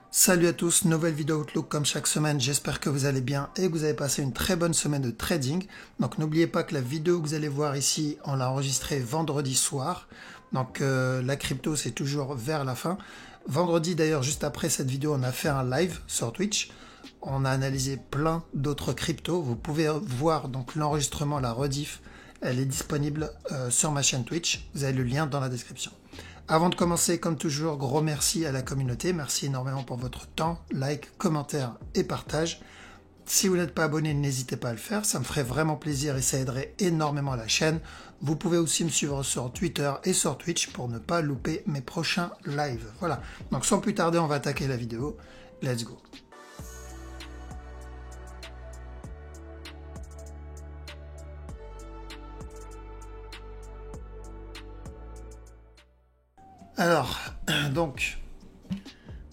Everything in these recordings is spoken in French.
Salut à tous, nouvelle vidéo Outlook comme chaque semaine, j'espère que vous allez bien et que vous avez passé une très bonne semaine de trading. Donc n'oubliez pas que la vidéo que vous allez voir ici, on l'a enregistrée vendredi soir. Donc la crypto c'est toujours vers la fin. Vendredi d'ailleurs, juste après cette vidéo, on a fait un live sur Twitch. On a analysé plein d'autres cryptos. Vous pouvez voir donc l'enregistrement, la rediff, elle est disponible sur ma chaîne Twitch. Vous avez le lien dans la description. Avant de commencer, comme toujours, gros merci à la communauté. Merci énormément pour votre temps, like, commentaire et partage. Si vous n'êtes pas abonné, n'hésitez pas à le faire. Ça me ferait vraiment plaisir et ça aiderait énormément la chaîne. Vous pouvez aussi me suivre sur Twitter et sur Twitch pour ne pas louper mes prochains lives. Voilà. Donc sans plus tarder, on va attaquer la vidéo. Let's go. Alors, donc,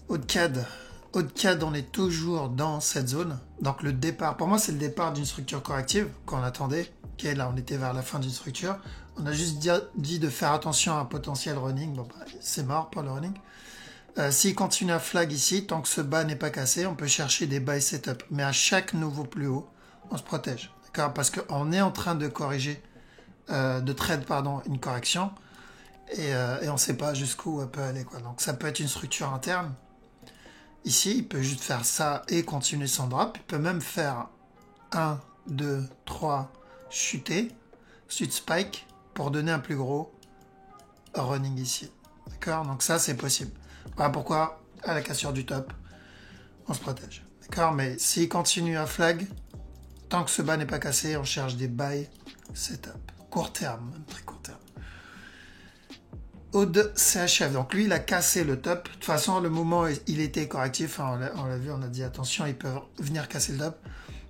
Haut-de-CAD, on est toujours dans cette zone. Donc le départ, pour moi c'est le départ d'une structure corrective qu'on attendait. Ok, là on était vers la fin d'une structure. On a juste dit de faire attention à un potentiel running. Bon bah, c'est mort pour le running. S'il continue à flag ici, tant que ce bas n'est pas cassé, on peut chercher des buy setup. Mais à chaque nouveau plus haut, on se protège. D'accord? Parce qu'on est en train de corriger, de trade pardon, une correction. Et on ne sait pas jusqu'où elle peut aller, quoi. Donc ça peut être une structure interne. Ici, il peut juste faire ça et continuer son drop. Il peut même faire 1, 2, 3, chuter, ensuite spike pour donner un plus gros running ici. D'accord? Donc ça, c'est possible. Voilà pourquoi, à la cassure du top, on se protège. D'accord? Mais s'il continue à flag, tant que ce bas n'est pas cassé, on cherche des buy setup. Court terme, même très court terme. Aude CHF, donc lui il a cassé le top. De toute façon le mouvement il était correctif, hein, on l'a vu, on a dit attention, ils peuvent venir casser le top.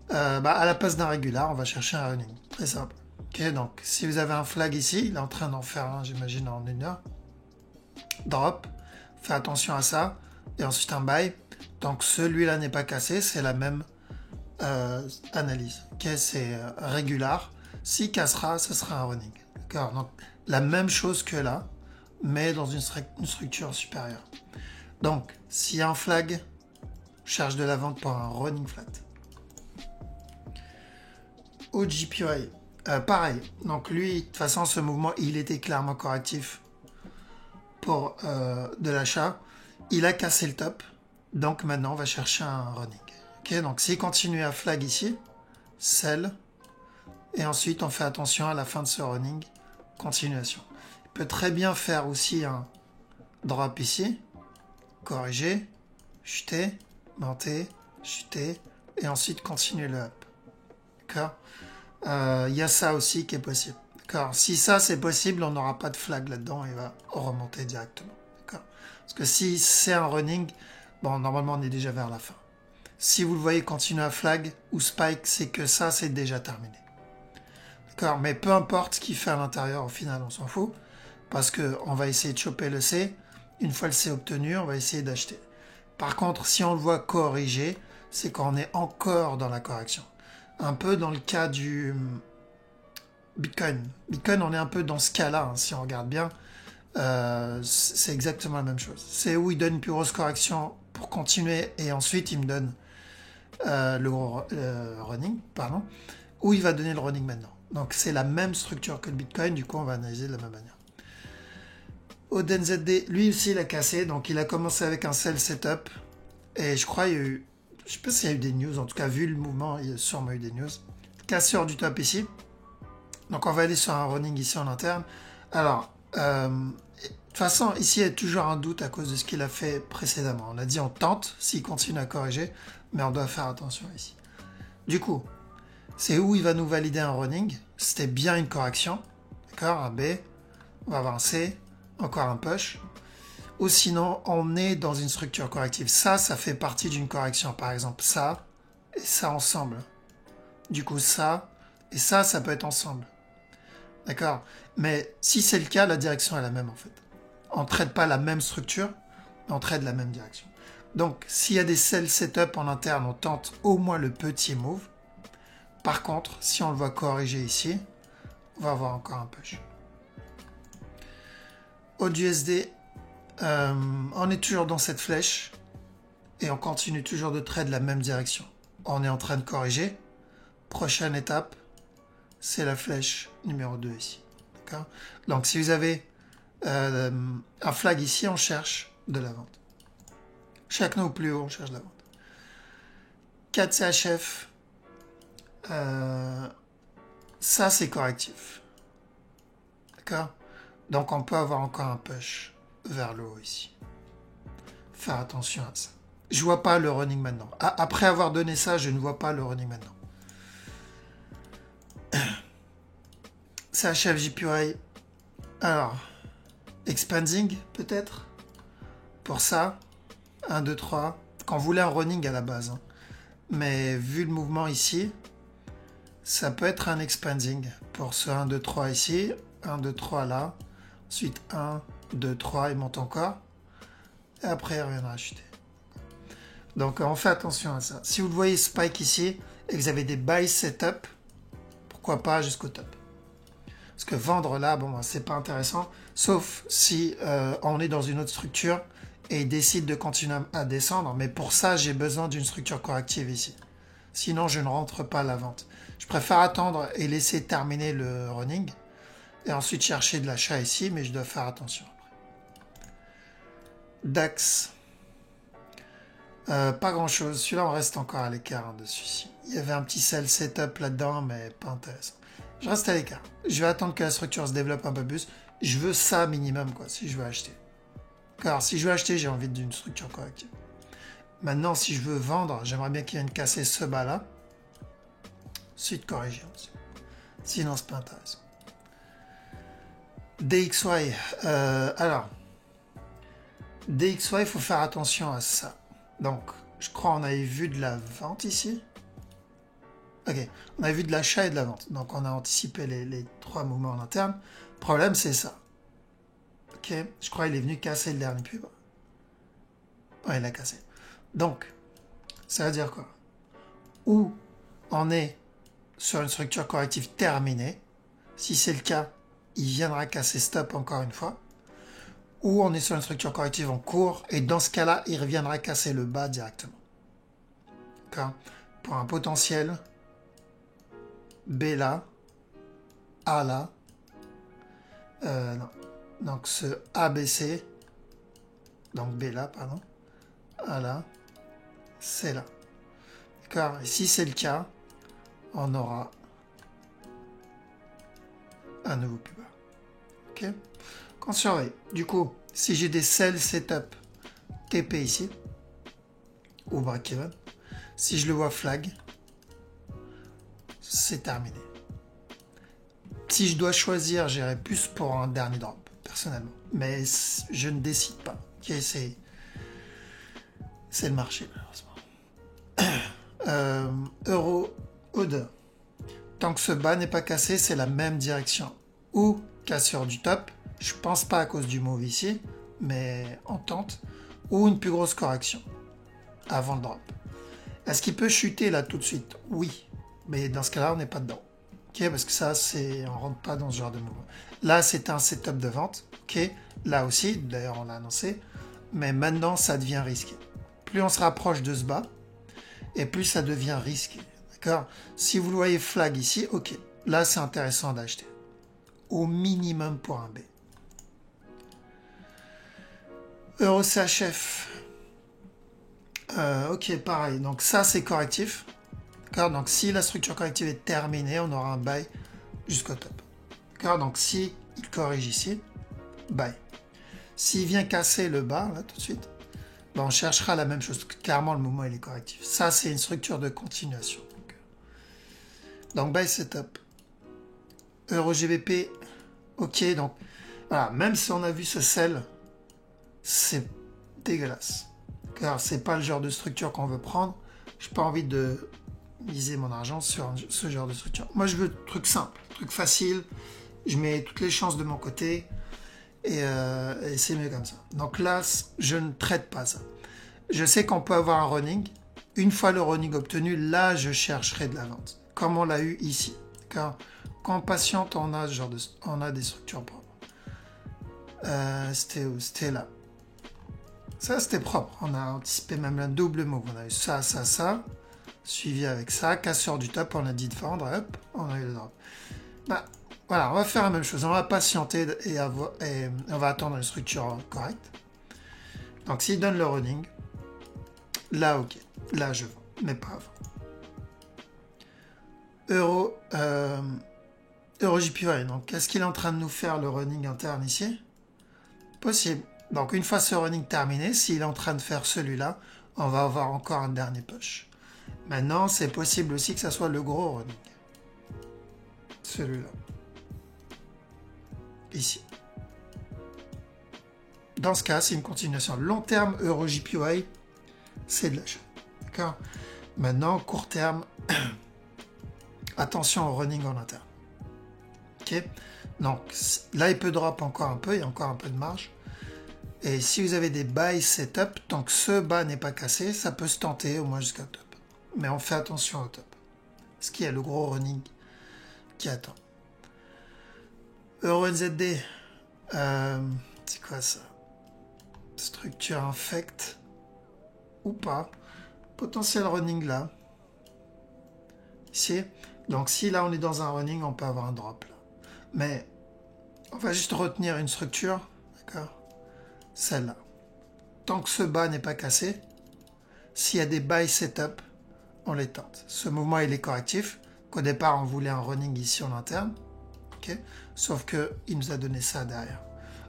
À la place d'un régular, on va chercher un running, très simple. Ok, donc si vous avez un flag ici, il est en train d'en faire un, j'imagine en une heure. Drop, faites attention à ça, et ensuite un buy. Donc celui-là n'est pas cassé, c'est la même analyse. Ok, c'est régular. S'il cassera, ce sera un running. D'accord, donc la même chose que là, mais dans une structure supérieure. Donc, s'il y a un flag, cherche de la vente pour un running flat. OGPY, pareil. Donc lui, de toute façon, ce mouvement, il était clairement correctif pour de l'achat. Il a cassé le top. Donc maintenant, on va chercher un running. Ok, donc s'il continue à flag ici, sell. Et ensuite, on fait attention à la fin de ce running. Continuation. Il peut très bien faire aussi un drop ici, corriger, chuter, monter, chuter, et ensuite continuer le up. D'accord? Y a ça aussi qui est possible. D'accord? Si ça c'est possible, on n'aura pas de flag là-dedans, il va remonter directement. D'accord? Parce que si c'est un running, bon, normalement on est déjà vers la fin. Si vous le voyez continuer à flag ou spike, c'est que ça c'est déjà terminé. D'accord? Mais peu importe ce qu'il fait à l'intérieur, au final on s'en fout. Parce qu'on va essayer de choper le C. Une fois le C obtenu, on va essayer d'acheter. Par contre, si on le voit corriger, c'est qu'on est encore dans la correction. Un peu dans le cas du Bitcoin. Bitcoin, on est un peu dans ce cas-là, hein, si on regarde bien. C'est exactement la même chose. C'est où il donne une plus grosse correction pour continuer et ensuite il me donne le running, pardon, où il va donner le running maintenant. Donc c'est la même structure que le Bitcoin, du coup on va analyser de la même manière. OdenZD, lui aussi il a cassé, donc il a commencé avec un sell setup. Et je crois il y a eu, je sais pas s'il y a eu des news, en tout cas vu le mouvement, il y a sûrement eu des news. Casseur du top ici. Donc on va aller sur un running ici en interne. Alors, de toute façon, ici il y a toujours un doute à cause de ce qu'il a fait précédemment. On a dit on tente s'il continue à corriger, mais on doit faire attention ici. Du coup, c'est où il va nous valider un running. C'était bien une correction. D'accord, un B. On va avoir un C. Encore un push. Ou sinon, on est dans une structure corrective. Ça fait partie d'une correction. Par exemple, ça et ça ensemble. Du coup, ça et ça peut être ensemble. D'accord? Mais si c'est le cas, la direction est la même en fait. On ne traite pas la même structure, mais on traite la même direction. Donc, s'il y a des sell setup en interne, on tente au moins le petit move. Par contre, si on le voit corriger ici, on va avoir encore un push. AUDUSD, on est toujours dans cette flèche. et on continue toujours de trade la même direction. On est en train de corriger. Prochaine étape, c'est la flèche numéro 2 ici. Donc si vous avez un flag ici, on cherche de la vente. Chaque nœud plus haut, on cherche de la vente. 4 CHF, ça c'est correctif. D'accord? Donc on peut avoir encore un push vers le haut ici. Faire attention à ça. Je vois pas le running maintenant. Après avoir donné ça, je ne vois pas le running maintenant. CHF JPY. Alors, expanding peut-être. Pour ça, 1, 2, 3. Qu'on voulait un running à la base. Hein. Mais vu le mouvement ici, ça peut être un expanding. Pour ce 1, 2, 3 ici. 1, 2, 3 là. Ensuite 1, 2, 3, il monte encore. Et après, il reviendra acheter. Donc, on fait attention à ça. Si vous le voyez spike ici, et que vous avez des buy setup, pourquoi pas jusqu'au top. Parce que vendre là, bon, c'est pas intéressant. Sauf si on est dans une autre structure et il décide de continuer à descendre. Mais pour ça, j'ai besoin d'une structure corrective ici. Sinon, je ne rentre pas à la vente. Je préfère attendre et laisser terminer le running. Et ensuite chercher de l'achat ici, mais je dois faire attention après. DAX. Pas grand chose. Celui-là, on reste encore à l'écart dessus. Il y avait un petit sell setup là-dedans, mais pas intéressant. Je reste à l'écart. Je vais attendre que la structure se développe un peu plus. Je veux ça minimum, quoi, si je veux acheter. Car si je veux acheter, j'ai envie d'une structure corrective. Maintenant, si je veux vendre, j'aimerais bien qu'il vienne casser ce bas-là. Ensuite, corriger aussi. Sinon, c'est pas intéressant. DXY. Alors, DXY, il faut faire attention à ça. Donc, je crois qu'on avait vu de la vente ici. Ok, on a vu de l'achat et de la vente. Donc, on a anticipé les trois mouvements en interne. Le problème, c'est ça. Ok, je crois qu'il est venu casser le dernier pub. Ouais, il a cassé. Donc, ça veut dire quoi? Ou on est sur une structure corrective terminée. Si c'est le cas, il viendra casser stop encore une fois. Ou on est sur une structure corrective en cours. Et dans ce cas-là, il reviendra casser le bas directement. D'accord? Pour un potentiel B là, A là, non. Donc ce ABC, donc B là, pardon, A là, C là. D'accord? Et si c'est le cas, on aura un nouveau plus bas. Ok? Qu'on surveille. Du coup, si j'ai des sell setup TP ici, ou break-even, si je le vois flag, c'est terminé. Si je dois choisir, j'irai plus pour un dernier drop, personnellement. Mais je ne décide pas. Okay, c'est le marché, malheureusement. Euro O2. Tant que ce bas n'est pas cassé, c'est la même direction. Ou cassure du top. Je pense pas à cause du move ici, mais on tente. Ou une plus grosse correction avant le drop. Est-ce qu'il peut chuter là tout de suite? Oui. Mais dans ce cas-là, on n'est pas dedans. Ok, parce que ça, on rentre pas dans ce genre de mouvement. Là, c'est un setup de vente. Ok, là aussi, d'ailleurs, on l'a annoncé. Mais maintenant, ça devient risqué. Plus on se rapproche de ce bas, et plus ça devient risqué. D'accord? Si vous le voyez flag ici, ok. Là, c'est intéressant d'acheter. Au minimum pour un B. Euro CHF. Ok, pareil. Donc ça, c'est correctif. D'accord? Donc si la structure corrective est terminée, on aura un buy jusqu'au top. D'accord? Donc si il corrige ici, buy. S'il vient casser le bas, là, tout de suite, ben, on cherchera la même chose. Clairement, le mouvement, il est correctif. Ça, c'est une structure de continuation. Donc buy setup. Euro GBP. Ok, donc voilà, même si on a vu ce sell, c'est dégueulasse. Car c'est pas le genre de structure qu'on veut prendre. J'ai pas envie de miser mon argent sur ce genre de structure. Moi, je veux truc simple, truc facile. Je mets toutes les chances de mon côté et c'est mieux comme ça. Donc là, je ne traite pas ça. Je sais qu'on peut avoir un running. Une fois le running obtenu, là, je chercherai de la vente, comme on l'a eu ici. Car quand on patiente, on a des structures propres. C'était où? C'était là. Ça, c'était propre. On a anticipé même un double move. On a eu ça, ça, ça. Suivi avec ça. Casseur du top, on a dit de vendre. Hop, on a eu le drop. Bah, voilà, on va faire la même chose. On va patienter et on va attendre une structure correcte. Donc, s'il donne le running, là, ok. Là, je vends. Mais pas avant. Euro JPY. Donc, est-ce qu'il est en train de nous faire le running interne ici? Possible. Donc, une fois ce running terminé, s'il est en train de faire celui-là, on va avoir encore un dernier push. Maintenant, c'est possible aussi que ça soit le gros running. Celui-là. Ici. Dans ce cas, c'est une continuation. Long terme, Euro JPY, c'est de l'achat. D'accord? Maintenant, court terme, attention au running en interne. Ok? Donc, là, il peut drop encore un peu, il y a encore un peu de marge. Et si vous avez des buy setup, tant que ce bas n'est pas cassé, ça peut se tenter au moins jusqu'à top. Mais on fait attention au top. Parce qu'il y a le gros running qui attend. Euro NZD, c'est quoi ça? Structure infect ou pas? Potentiel running là. Ici. Donc si là on est dans un running, on peut avoir un drop là. Mais on va juste retenir une structure, d'accord? Celle-là. Tant que ce bas n'est pas cassé, s'il y a des buy setup, on les tente. Ce mouvement il est correctif. Qu'au départ on voulait un running ici en interne. Okay? Sauf qu'il nous a donné ça derrière.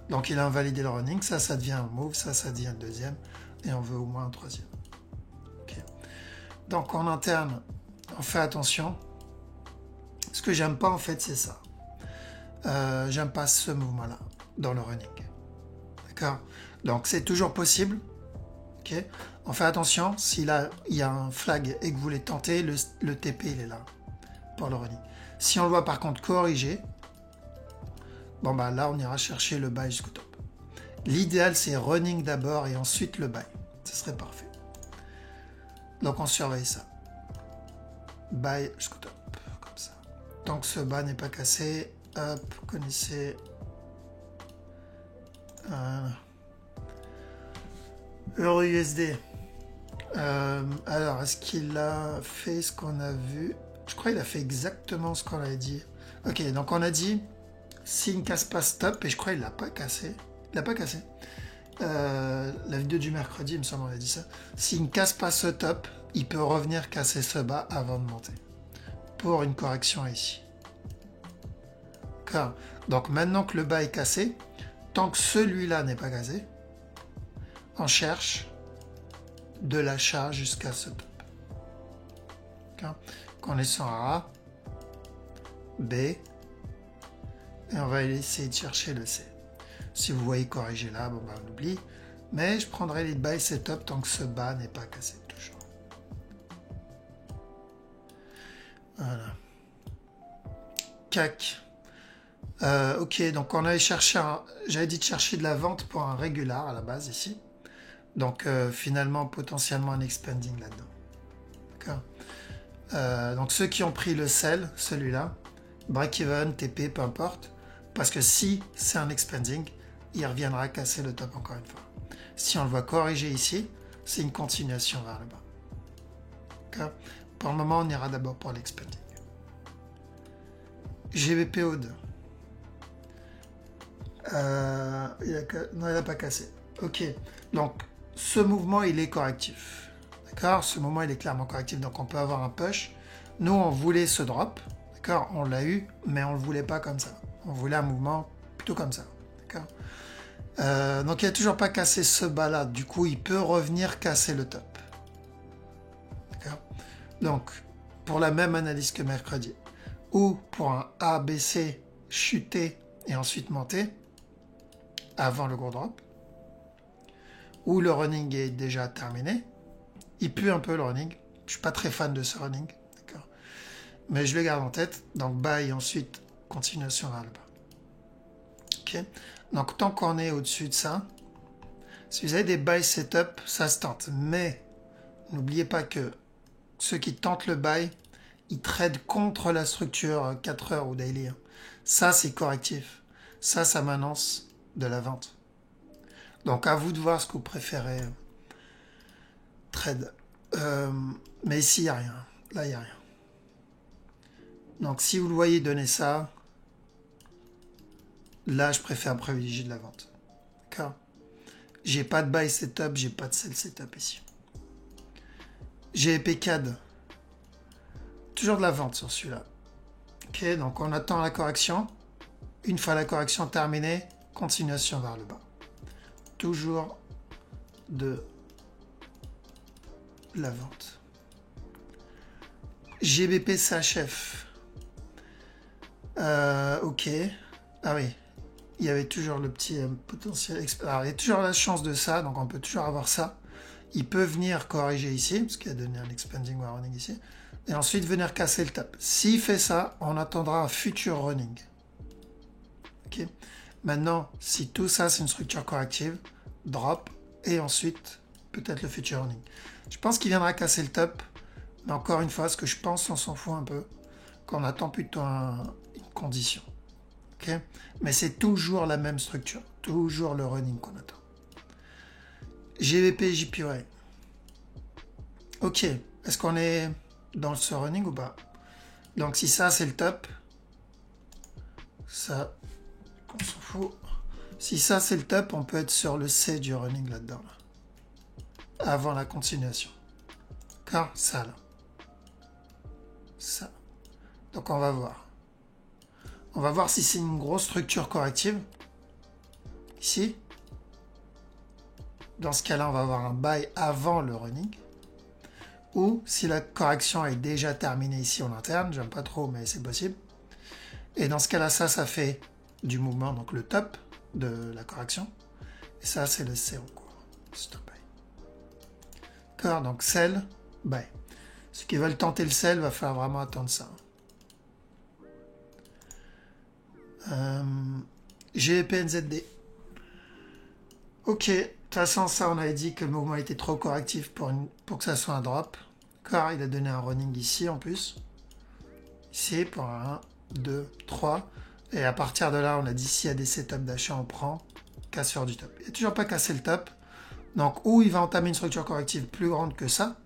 Donc il a invalidé le running. Ça devient un move. Ça devient le deuxième. Et on veut au moins un troisième. Okay. Donc en interne, on fait attention. Ce que j'aime pas en fait, c'est ça. J'aime pas ce mouvement-là dans le running. D'accord? Donc c'est toujours possible. Okay? On fait attention. S'il y a un flag et que vous voulez tenter, le TP il est là pour le running. Si on le voit par contre corriger, bon bah là on ira chercher le buy jusqu'au top. L'idéal c'est running d'abord et ensuite le buy. Ce serait parfait. Donc on surveille ça. Buy jusqu'au top. Comme ça. Tant que ce bas n'est pas cassé, hop, connaissez. Euro USD. Alors, est-ce qu'il a fait ce qu'on a vu? Je crois qu'il a fait exactement ce qu'on avait dit. Ok, donc on a dit, s'il ne casse pas stop, et je crois qu'il l'a pas cassé. Il l'a pas cassé. La vidéo du mercredi, il me semble, on a dit ça. S'il ne casse pas ce top, il peut revenir casser ce bas avant de monter. Pour une correction ici. D'accord. Donc maintenant que le bas est cassé, tant que celui-là n'est pas cassé, on cherche de l'achat jusqu'à ce top. Qu'on est sur A, B, et on va essayer de chercher le C. Si vous voyez corriger là, bon bah on oublie. Mais je prendrai les buy setup tant que ce bas n'est pas cassé toujours. Voilà. CAC. Ok, donc on allait chercher j'avais dit de chercher de la vente pour un régular à la base ici. Donc finalement potentiellement un expanding là-dedans. D'accord. Donc ceux qui ont pris le sell, celui-là, break-even, TP, peu importe, parce que si c'est un expanding, il reviendra casser le top encore une fois. Si on le voit corriger ici, c'est une continuation vers le bas. D'accord. Pour le moment, on ira d'abord pour l'expanding. GBPO2. Non, il n'a pas cassé. Ok, donc ce mouvement, il est correctif. D'accord. Ce mouvement, il est clairement correctif, donc on peut avoir un push. Nous, on voulait ce drop. D'accord. On l'a eu, mais on ne le voulait pas comme ça. On voulait un mouvement plutôt comme ça. D'accord. Donc il n'a toujours pas cassé ce bas-là. Du coup, il peut revenir casser le top. D'accord. Donc, pour la même analyse que mercredi, ou pour un ABC chuter et ensuite monter, avant le gros drop, où le running est déjà terminé. Il pue un peu le running. Je suis pas très fan de ce running, d'accord. Mais je le garde en tête. Donc buy et ensuite continuation vers le bas. Ok. Donc tant qu'on est au-dessus de ça, si vous avez des buy setup, ça se tente. Mais n'oubliez pas que ceux qui tentent le buy, ils tradent contre la structure 4 heures ou daily. Ça c'est correctif. Ça m'annonce de la vente. Donc, à vous de voir ce que vous préférez. Trade. Mais ici, il n'y a rien. Là, il n'y a rien. Donc, si vous le voyez donner ça, là, je préfère privilégier de la vente. D'accord? J'ai pas de buy setup, j'ai pas de sell setup ici. J'ai CAD. Toujours de la vente sur celui-là. Ok, donc on attend la correction. Une fois la correction terminée, continuation vers le bas. Toujours de la vente. GBP CHF. Ok. Ah oui. Il y avait toujours le petit potentiel. Alors, il y a toujours la chance de ça, donc on peut toujours avoir ça. Il peut venir corriger ici, parce qu'il a donné un expanding warning ici. Et ensuite venir casser le top. S'il fait ça, on attendra un futur running. Ok. Maintenant, si tout ça c'est une structure corrective, drop, et ensuite peut-être le future running. Je pense qu'il viendra casser le top, mais encore une fois, ce que je pense, on s'en fout un peu, qu'on attend plutôt une condition. Okay, mais c'est toujours la même structure, toujours le running qu'on attend. GBP, JPY. Ok, est-ce qu'on est dans ce running ou pas? Donc si ça c'est le top, ça, on s'en fout. Si ça c'est le top, on peut être sur le C du running là-dedans, là, avant la continuation. Car ça là, ça. Donc on va voir. On va voir si c'est une grosse structure corrective. Ici. Dans ce cas-là, on va avoir un buy avant le running. Ou si la correction est déjà terminée ici en interne, j'aime pas trop, mais c'est possible. Et dans ce cas-là, ça fait du mouvement, donc le top de la correction. Et ça, c'est le C en cours. Stop buy. D'accord, donc sell, buy. Ceux qui veulent tenter le sell, va falloir vraiment attendre ça. GPNZD. Ok, de toute façon, ça, on avait dit que le mouvement était trop correctif pour que ça soit un drop. Car il a donné un running ici en plus. Ici pour 1, 2, 3. Et à partir de là, on a dit s'il y a des setups d'achat, on prend. Casseur du top. Il n'a toujours pas cassé le top. Donc, ou il va entamer une structure corrective plus grande que ça.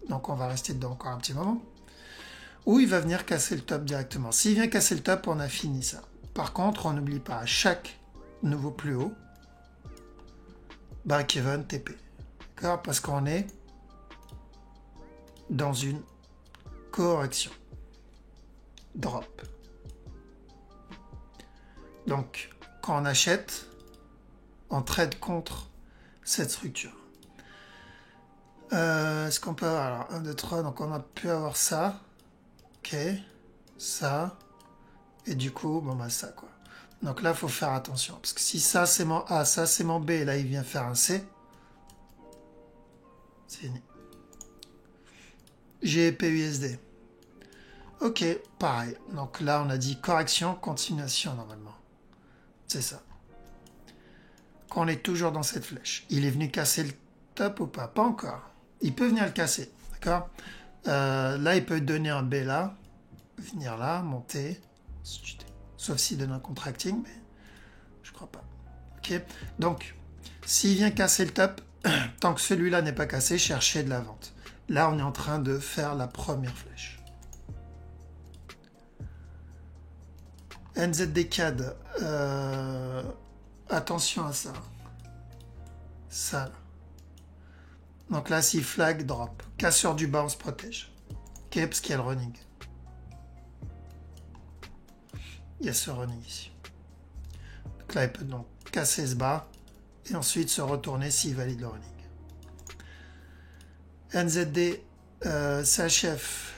Donc, on va rester dedans encore un petit moment. Ou il va venir casser le top directement. S'il vient casser le top, on a fini ça. Par contre, on n'oublie pas à chaque nouveau plus haut, break-even TP. D'accord? Parce qu'on est dans une correction. Drop. Donc, quand on achète, on trade contre cette structure. Est-ce qu'on peut avoir... Alors, 1, 2, 3, donc on a pu avoir ça. Ok. Ça. Et du coup, bon bah ça quoi. Donc là, il faut faire attention. Parce que si ça c'est mon A, ça c'est mon B, et là il vient faire un C. C'est fini. GPUSD. Ok, pareil. Donc là, on a dit correction, continuation normalement. C'est ça. Qu'on est toujours dans cette flèche. Il est venu casser le top ou pas? Pas encore. Il peut venir le casser. D'accord? Là, il peut donner un B là. Venir là, monter. Sauf s'il donne un contracting, mais je crois pas. Ok? Donc, s'il vient casser le top, tant que celui-là n'est pas cassé, cherchez de la vente. Là, on est en train de faire la première flèche. NZD CAD. Attention à ça. Ça, là. Donc là, si flag, drop. Cassure du bas, on se protège. Ok, parce qu'il y a le running. Il y a ce running ici. Donc là, il peut donc casser ce bas et ensuite se retourner s'il valide le running. NZD, CHF.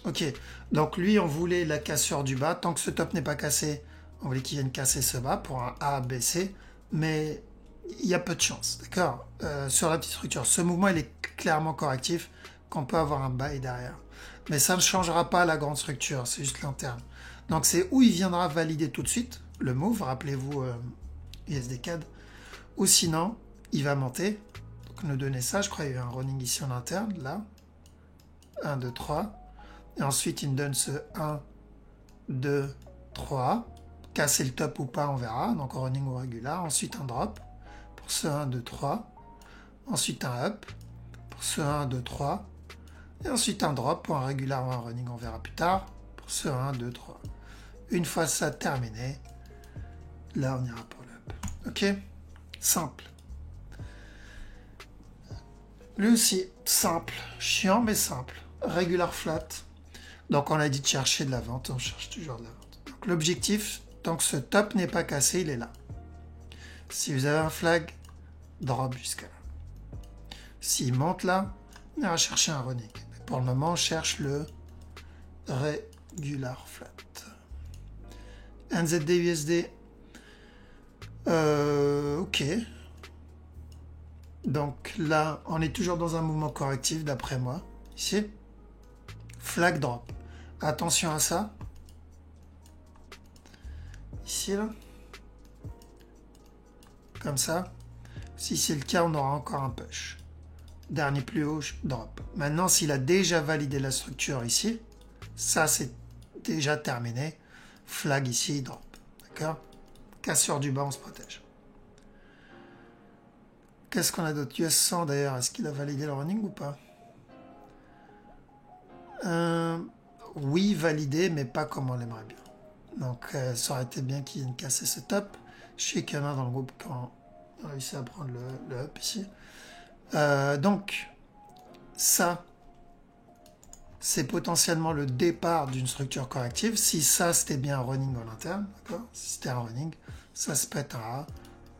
Ok, donc lui, on voulait la cassure du bas. Tant que ce top n'est pas cassé, on voulait qu'il vienne casser ce bas pour un A, B, C. Mais il y a peu de chance, d'accord? Sur la petite structure, ce mouvement, il est clairement correctif, qu'on peut avoir un buy derrière. Mais ça ne changera pas la grande structure, c'est juste l'interne. Donc c'est où il viendra valider tout de suite, le move, rappelez-vous USD-CAD, ou sinon, il va monter. Donc nous donner ça, je crois qu'il y a eu un running ici en interne, là. 1, 2, 3. Et ensuite, il me donne ce 1, 2, 3. casser le top ou pas, on verra. Donc running ou régular. Ensuite un drop pour ce 1, 2, 3. Ensuite un up pour ce 1, 2, 3. Et ensuite un drop pour un régular ou un running, on verra plus tard. Pour ce 1, 2, 3. Une fois ça terminé, là on ira pour le up. Ok? Simple. Lui aussi, simple. Chiant mais simple. Regular flat. Donc on a dit de chercher de la vente, on cherche toujours de la vente. Donc l'objectif, tant que ce top n'est pas cassé, il est là. Si vous avez un flag, drop jusqu'à là. S'il monte là, on ira chercher un running. Mais pour le moment, on cherche le regular flat. NZD USD. Ok. Donc là, on est toujours dans un mouvement correctif d'après moi. Ici. Flag drop. Attention à ça. Ici, là. Comme ça. Si c'est le cas, on aura encore un push. Dernier plus haut, drop. Maintenant, s'il a déjà validé la structure ici, ça c'est déjà terminé. Flag ici, drop. D'accord? Cassure du bas, on se protège. Qu'est-ce qu'on a d'autre? US 100 d'ailleurs, est-ce qu'il a validé le running ou pas? Oui, validé, mais pas comme on l'aimerait bien. Donc, ça aurait été bien qu'il casse ce top. Je sais qu'il y en a dans le groupe quand on a réussi à prendre le up ici. Donc, ça, c'est potentiellement le départ d'une structure corrective. Si ça, c'était bien un running en interne, d'accord? Si c'était un running, ça se peut être un A,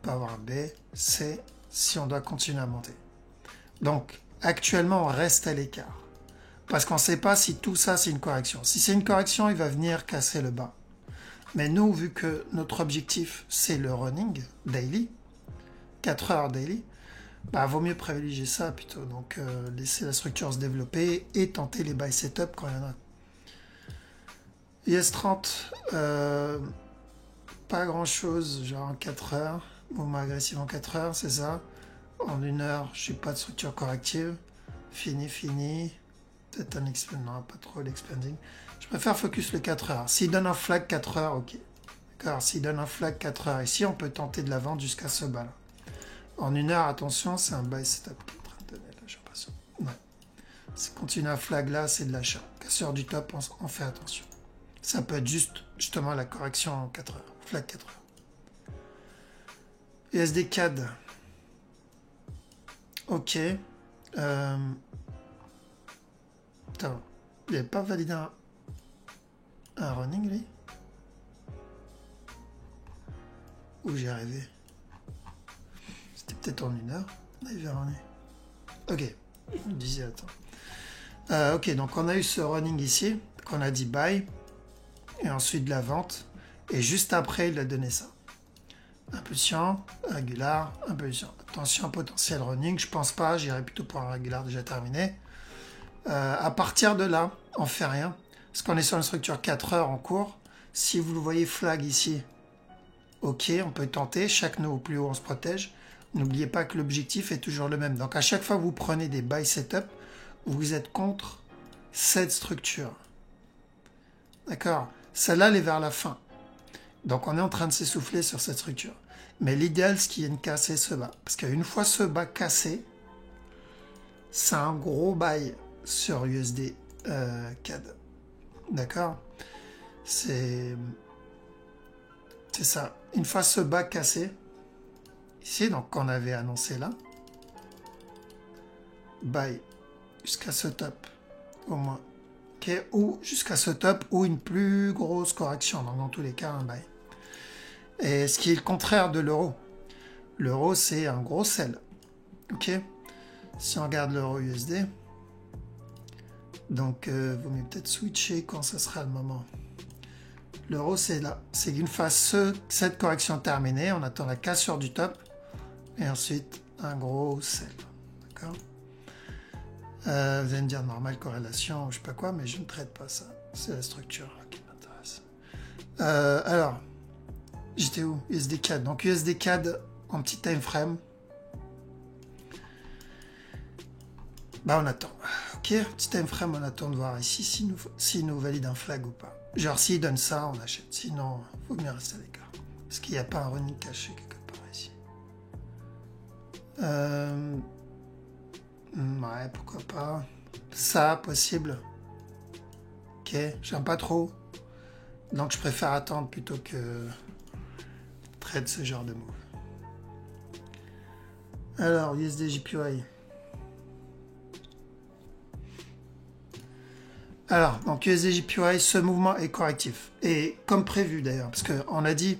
peut avoir un B, C, si on doit continuer à monter. Donc, actuellement, on reste à l'écart. Parce qu'on ne sait pas si tout ça, c'est une correction. Si c'est une correction, il va venir casser le bas. Mais nous, vu que notre objectif, c'est le running daily, 4 heures daily, bah, vaut mieux privilégier ça plutôt. Donc, laisser la structure se développer et tenter les buy setup quand il y en a. US30, pas grand-chose, genre en 4 heures. Mouvement agressif en 4 heures, c'est ça. En 1 heure, je n'ai pas de structure corrective. Fini. Peut-être un expanding, non, pas trop l'expanding. Je préfère focus le 4 heures. S'il donne un flag 4 heures, ok. D'accord, s'il donne un flag 4 heures ici, on peut tenter de la vente jusqu'à ce bas là. En 1 heure, attention, c'est un buy setup qui est en train de donner là, j'ai l'impression. Ouais. Si on continue à flag là, c'est de l'achat. Casseur du top, on fait attention. Ça peut être juste, justement, la correction en 4 heures. Flag 4 heures. USD CAD. Ok. Attends, il n'avait pas validé un running, lui? Où j'ai rêvé? C'était peut-être en 1 heure. On avait un running. Ok, je me disais, attends. Ok, donc on a eu ce running ici, qu'on a dit buy, et ensuite de la vente, et juste après, il a donné ça. Impulsion, régular, impulsion. Attention, potentiel running, je pense pas, j'irai plutôt pour un régular déjà terminé. À partir de là, on fait rien, parce qu'on est sur une structure 4 heures en cours. Si vous le voyez flag ici, ok, on peut tenter, chaque nœud au plus haut, on se protège. N'oubliez pas que l'objectif est toujours le même. Donc à chaque fois que vous prenez des buy setup, vous êtes contre cette structure. D'accord? Celle-là, elle est vers la fin. Donc on est en train de s'essouffler sur cette structure. Mais l'idéal, c'est qu'il y ait une cassée ce bas. Parce qu'une fois ce bas cassé, c'est un gros buy sur USD CAD. D'accord? C'est ça. Une fois ce bas cassé, ici, donc qu'on avait annoncé là, buy jusqu'à ce top, au moins. Okay, ou jusqu'à ce top, ou une plus grosse correction, donc dans tous les cas, un buy. Et ce qui est le contraire de l'euro. L'euro, c'est un gros sell. Ok? Si on regarde l'euro USD, donc vaut mieux peut-être switcher quand ce sera le moment. L'euro, c'est là. C'est qu'une fois cette correction terminée, on attend la cassure du top, et ensuite un gros sell. D'accord? Vous allez me dire normal corrélation, je sais pas quoi, mais je ne traite pas ça. C'est la structure qui m'intéresse. Alors, j'étais où? USD CAD. Donc USD CAD en petit time frame. Bah on attend. Ok, petit time frame, on attend de voir ici s'il nous valide un flag ou pas. Genre, s'il donne ça, on achète. Sinon, il faut bien rester à l'écart. Parce qu'il n'y a pas un running caché quelque part ici. Ouais, pourquoi pas. Ça, possible. Ok, j'aime pas trop. Donc, je préfère attendre plutôt que trade ce genre de move. Alors, USD JPY. Alors, donc USD JPY, ce mouvement est correctif. Et comme prévu d'ailleurs, parce qu'on a dit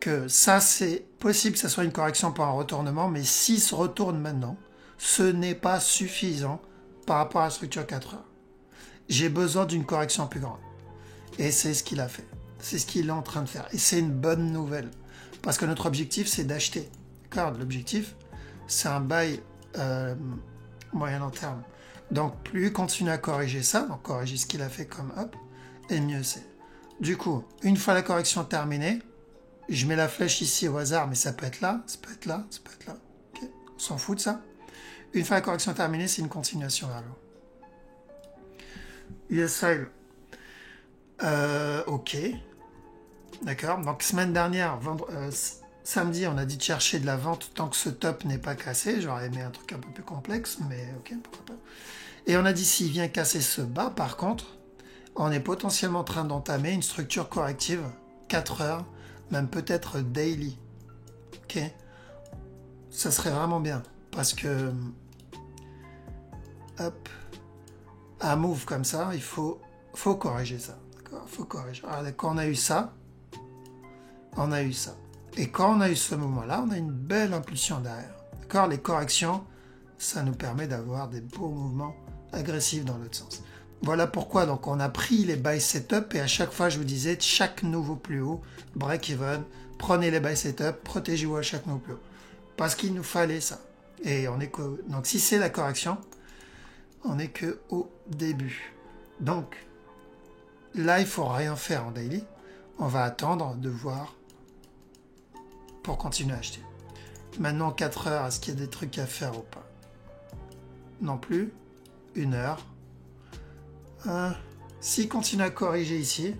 que ça, c'est possible que ça soit une correction pour un retournement, mais s'il se retourne maintenant, ce n'est pas suffisant par rapport à la structure 4 heures. J'ai besoin d'une correction plus grande. Et c'est ce qu'il a fait. C'est ce qu'il est en train de faire. Et c'est une bonne nouvelle. Parce que notre objectif, c'est d'acheter. D'accord ? L'objectif, c'est un buy moyen long terme. Donc, plus il continue à corriger ça, donc corriger ce qu'il a fait comme up, et mieux c'est. Du coup, une fois la correction terminée, je mets la flèche ici au hasard, mais ça peut être là, ça peut être là, ça peut être là. Okay. On s'en fout de ça. Une fois la correction terminée, c'est une continuation vers le haut. USL. Ok. D'accord. Donc, semaine dernière, samedi, on a dit de chercher de la vente tant que ce top n'est pas cassé. J'aurais aimé un truc un peu plus complexe, mais ok, pourquoi pas. Et on a dit s'il vient casser ce bas, par contre, on est potentiellement en train d'entamer une structure corrective, 4 heures, même peut-être daily. Ok. Ça serait vraiment bien, parce que hop, un move comme ça, il faut corriger ça. D'accord. Faut corriger. Alors, quand on a eu ça, on a eu ça. Et quand on a eu ce mouvement-là, on a une belle impulsion derrière. D'accord. Les corrections, ça nous permet d'avoir des beaux mouvements agressifs dans l'autre sens. Voilà pourquoi donc on a pris les buy setup et à chaque fois je vous disais chaque nouveau plus haut, break even, prenez les buy setup, protégez-vous à chaque nouveau plus haut. Parce qu'il nous fallait ça. Et on est que donc si c'est la correction, on n'est que au début. Donc là il faut rien faire en daily. On va attendre de voir pour continuer à acheter. Maintenant 4 heures, est-ce qu'il y a des trucs à faire ou pas? Non plus. 1 heure. S'il continue à corriger ici,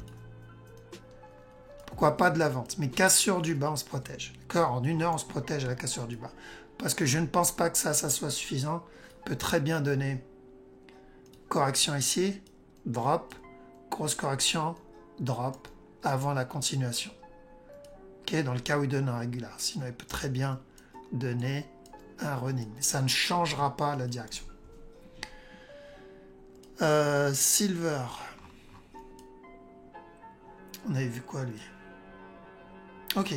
pourquoi pas de la vente? Mais cassure du bas, on se protège. D'accord? En 1 heure, on se protège à la cassure du bas. Parce que je ne pense pas que ça soit suffisant. On peut très bien donner correction ici, drop, grosse correction, drop, avant la continuation. Ok? Dans le cas où il donne un régular. Sinon, il peut très bien donner un running. Mais ça ne changera pas la direction. Silver. On avait vu quoi lui? Ok.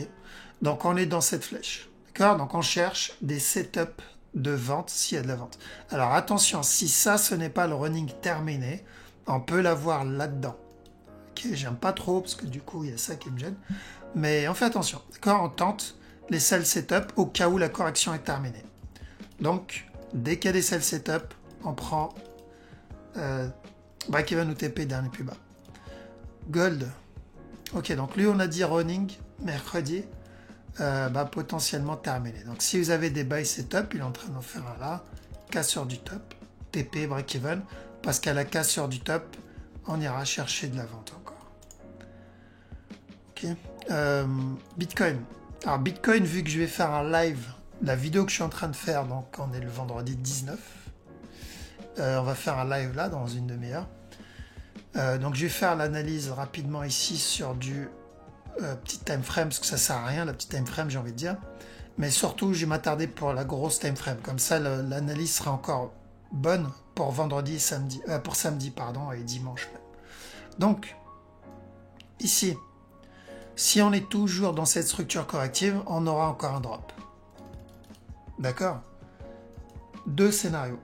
Donc on est dans cette flèche. D'accord? Donc on cherche des setups de vente s'il y a de la vente. Alors attention, si ça ce n'est pas le running terminé, on peut l'avoir là-dedans. Ok, j'aime pas trop parce que du coup il y a ça qui me gêne. Mais on fait attention. D'accord? On tente les sell setup au cas où la correction est terminée. Donc dès qu'il y a des sell setup, on prend break-even ou TP dernier plus bas. Gold. Ok, donc lui on a dit running mercredi, potentiellement terminé. Donc si vous avez des buy setup, il est en train d'en faire un là, cassure du top, TP, break-even, parce qu'à la cassure du top, on ira chercher de la vente encore. Ok. Bitcoin. Alors Bitcoin, vu que je vais faire un live, la vidéo que je suis en train de faire, donc on est le vendredi 19, on va faire un live là dans une demi-heure. Donc je vais faire l'analyse rapidement ici sur du petit time frame, parce que ça sert à rien la petite time frame, j'ai envie de dire. Mais surtout, je vais m'attarder pour la grosse time frame. Comme ça, l'analyse sera encore bonne pour vendredi, samedi, pour samedi, pardon, et dimanche même. Donc, ici, si on est toujours dans cette structure corrective, on aura encore un drop. D'accord? 2 scénarios.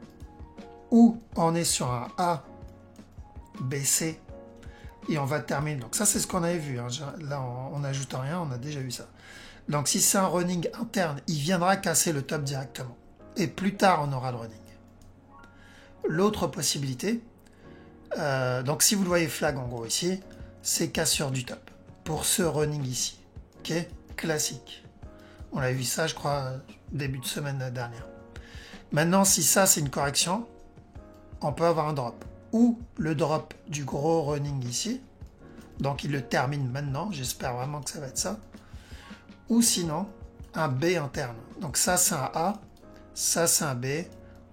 Ou on est sur un A, B, C, et on va terminer. Donc ça, c'est ce qu'on avait vu. Hein. Là, on n'ajoute rien, on a déjà vu ça. Donc si c'est un running interne, il viendra casser le top directement. Et plus tard, on aura le running. L'autre possibilité, donc si vous le voyez flag en gros ici, c'est cassure du top. Pour ce running ici. Ok? Classique. On a vu ça, je crois, début de semaine dernière. Maintenant, si ça, c'est une correction, on peut avoir un drop. Ou le drop du gros running ici, Donc il le termine maintenant, j'espère vraiment que ça va être ça. Ou sinon, un B interne. Donc ça c'est un A, ça c'est un B,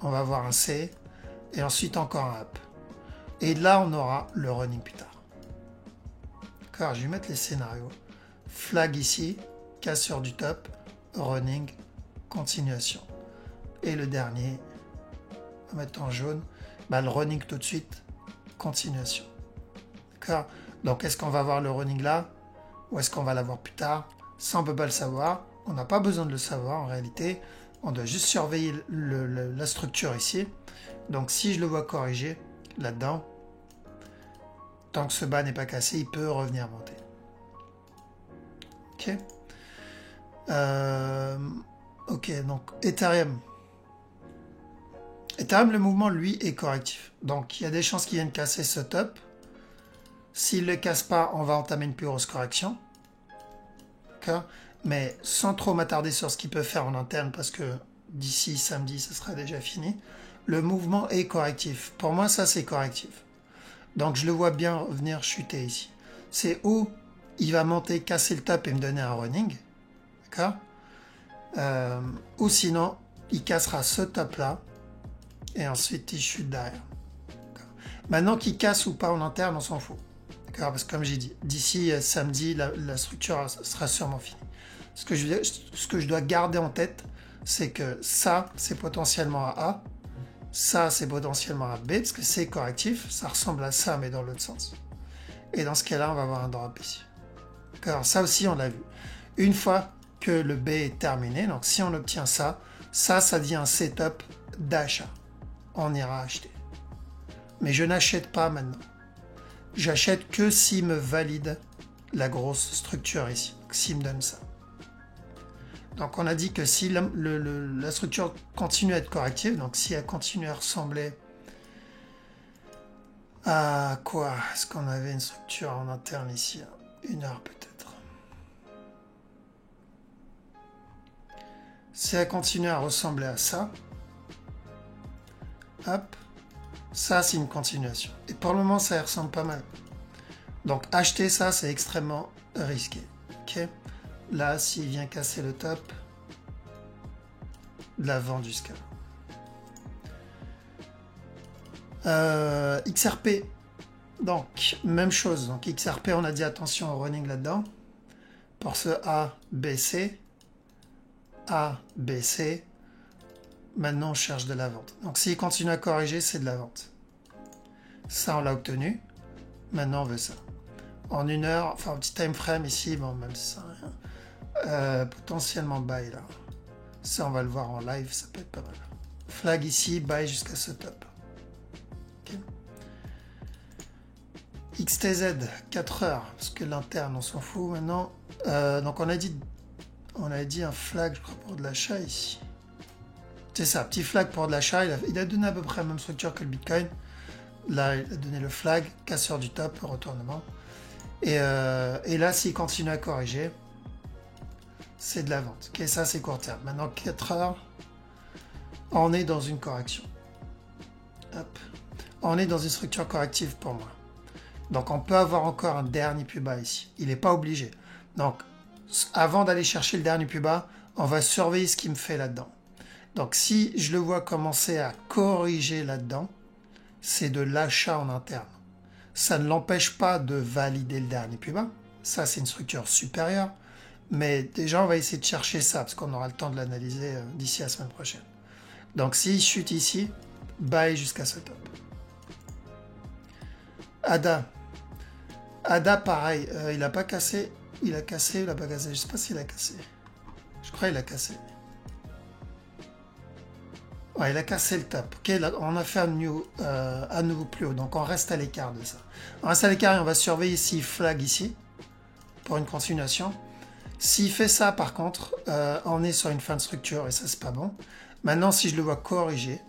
on va avoir un C, et ensuite encore un up. Et là on aura le running plus tard. D'accord, je vais mettre les scénarios. Flag ici, cassure du top, running, continuation. Et le dernier, on va mettre en jaune, le running tout de suite, continuation. D'accord. Donc est-ce qu'on va voir le running là ou est-ce qu'on va l'avoir plus tard? Ça on ne peut pas le savoir. On n'a pas besoin de le savoir en réalité. On doit juste surveiller la structure ici. Donc si je le vois corriger là-dedans, tant que ce bas n'est pas cassé, il peut revenir monter. Ok. Ok, donc Ethereum. Ethereum, le mouvement, lui, est correctif. Donc il y a des chances qu'il vienne casser ce top. S'il ne le casse pas, on va entamer une plus grosse correction. D'accord. Mais sans trop m'attarder sur ce qu'il peut faire en interne, parce que d'ici samedi, ce sera déjà fini. Le mouvement est correctif. Pour moi, ça, c'est correctif. Donc, je le vois bien venir chuter ici. C'est où il va monter, casser le top et me donner un running. D'accord. Ou sinon, il cassera ce top-là et ensuite, il chute derrière. Maintenant qu'il casse ou pas en interne, on s'en fout. Parce que comme j'ai dit, d'ici samedi, la structure sera sûrement finie. Ce que je dois garder en tête, c'est que ça, c'est potentiellement un A. Ça, c'est potentiellement un B, parce que c'est correctif. Ça ressemble à ça, mais dans l'autre sens. Et dans ce cas-là, on va avoir un drop ici. Alors ça aussi, on l'a vu. Une fois que le B est terminé, donc si on obtient ça, ça devient un setup d'achat. On ira acheter. Mais je n'achète pas maintenant. J'achète que s'il me valide la grosse structure ici, s'il me donne ça. Donc on a dit que si la structure continue à être corrective, donc si elle continue à ressembler à quoi? Est-ce qu'on avait une structure en interne ici? 1 heure peut-être. Si elle continue à ressembler à ça, hop, ça c'est une continuation. Et pour le moment ça ressemble pas mal. Donc acheter ça c'est extrêmement risqué. Ok. Là s'il vient casser le top, de la vente jusqu'à là. XRP. Donc même chose. Donc XRP on a dit attention au running là-dedans. Pour ce A, B, C. A, B, C. Maintenant, on cherche de la vente. Donc, s'il continue à corriger, c'est de la vente. Ça, on l'a obtenu. Maintenant, on veut ça. En 1 heure, enfin, un petit time frame ici, bon, même si ça rien. Potentiellement buy, là. Ça, on va le voir en live, ça peut être pas mal. Flag ici, buy jusqu'à ce top. Okay. XTZ, 4 heures, parce que l'interne, on s'en fout maintenant. Donc, on a dit un flag, je crois, pour de l'achat ici. C'est ça, petit flag pour de l'achat. Il a donné à peu près la même structure que le Bitcoin. Là, il a donné le flag, casseur du top, retournement. Et là, s'il continue à corriger, c'est de la vente. Ok, ça, c'est court terme. Maintenant, 4 heures, on est dans une correction. Hop. On est dans une structure corrective pour moi. Donc, on peut avoir encore un dernier plus bas ici. Il n'est pas obligé. Donc, avant d'aller chercher le dernier plus bas, on va surveiller ce qu'il me fait là-dedans. Donc, si je le vois commencer à corriger là-dedans, c'est de l'achat en interne. Ça ne l'empêche pas de valider le dernier plus bas. Ça, c'est une structure supérieure. Mais déjà, on va essayer de chercher ça, parce qu'on aura le temps de l'analyser d'ici la semaine prochaine. Donc, s'il chute ici, buy jusqu'à ce top. ADA. ADA, pareil. Il n'a pas cassé. Il a cassé, il n'a pas cassé. Je ne sais pas s'il a cassé. Je crois qu'il a cassé. Ouais, il a cassé le top. Ok, là, on a fait à nouveau plus haut. Donc, on reste à l'écart de ça. On reste à l'écart et on va surveiller s'il flag ici pour une continuation. S'il fait ça, par contre, on est sur une fin de structure et ça, c'est pas bon. Maintenant, si je le vois corriger,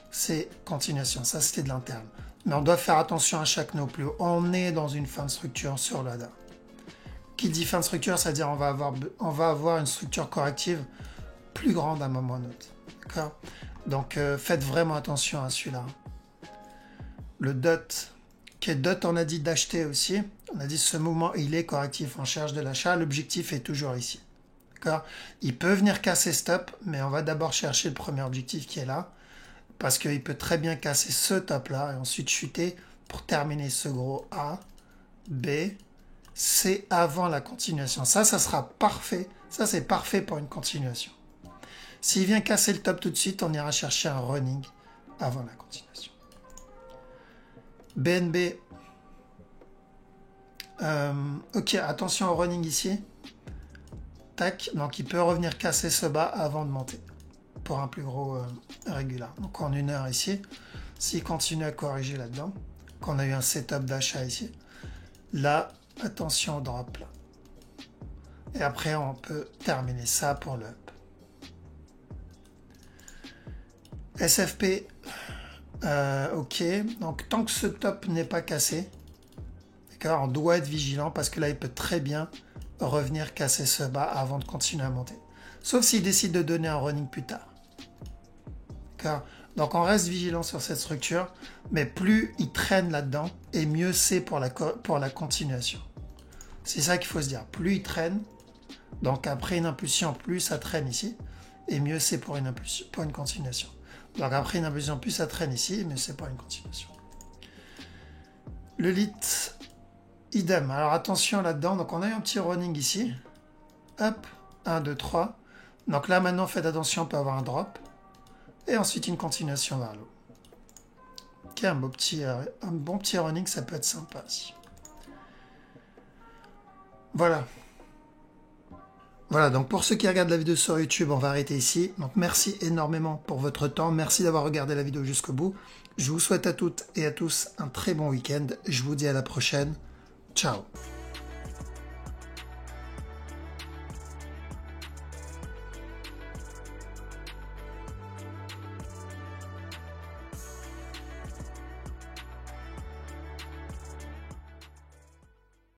c'est continuation. Ça, c'était de l'interne. Mais on doit faire attention à chaque nœud plus haut. On est dans une fin de structure sur l'ADA. Qui dit fin de structure, c'est-à-dire on va avoir une structure corrective plus grande à un moment ou à un autre. Donc, faites vraiment attention à celui-là. Le DOT, Ok, dot, on a dit d'acheter aussi. On a dit ce mouvement, il est correctif en cherche de l'achat. L'objectif est toujours ici. D'accord? Il peut venir casser stop, mais on va d'abord chercher le premier objectif qui est là. Parce qu'il peut très bien casser ce top-là et ensuite chuter pour terminer ce gros A, B, C avant la continuation. Ça sera parfait. Ça, c'est parfait pour une continuation. S'il vient casser le top tout de suite, on ira chercher un running avant la continuation. BNB. Ok, attention au running ici. Tac, donc il peut revenir casser ce bas avant de monter pour un plus gros régular. Donc en 1 heure ici, s'il continue à corriger là-dedans, qu'on a eu un setup d'achat ici, là, attention au drop là. Et après, on peut terminer ça pour le up. SFP, ok, donc tant que ce top n'est pas cassé, d'accord, on doit être vigilant parce que là, il peut très bien revenir casser ce bas avant de continuer à monter. Sauf s'il décide de donner un running plus tard. D'accord. Donc on reste vigilant sur cette structure, mais plus il traîne là-dedans, et mieux c'est pour la continuation. C'est ça qu'il faut se dire. Plus il traîne, donc après une impulsion, plus ça traîne ici, et mieux c'est pour une continuation. Donc après une impulsion, plus ça traîne ici, et mieux c'est pour une continuation. Le lit, idem. Alors attention là-dedans, donc on a eu un petit running ici. Hop, 1, 2, 3. Donc là maintenant, faites attention, on peut avoir un drop. Et ensuite une continuation vers le haut. Ok, un bon petit running, ça peut être sympa aussi. Voilà. Voilà, donc pour ceux qui regardent la vidéo sur YouTube, on va arrêter ici. Donc merci énormément pour votre temps. Merci d'avoir regardé la vidéo jusqu'au bout. Je vous souhaite à toutes et à tous un très bon week-end. Je vous dis à la prochaine. Ciao.